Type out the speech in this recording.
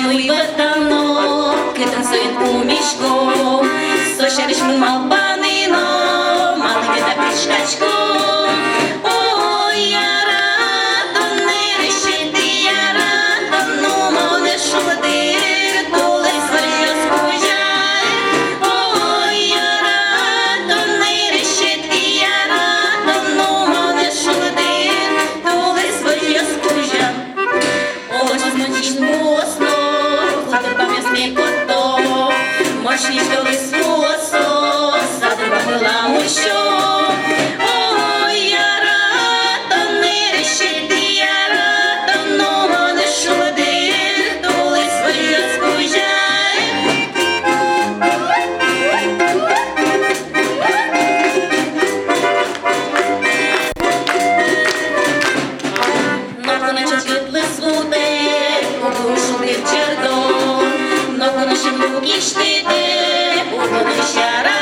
Ой, ветано, китан син у мішку, сощариш ми мав панино, мали віда пішкачку. Ой, я рада, не рішити, я рада, ну, моне шулдир, тули своє скужай. Ой, я рада, не рішити, я рада, ну, моне шулдир, тули своє скужай. Ось зночі мусно, задербав ясний кото, мощні ждали спосо, задербав ламущо. Ой, я рада, не рішити, я рада, но мене шулдир, тули своє скужай. Ногу наче світле звуде, душу дівчардон, ногу наші луки штиде, у воду щара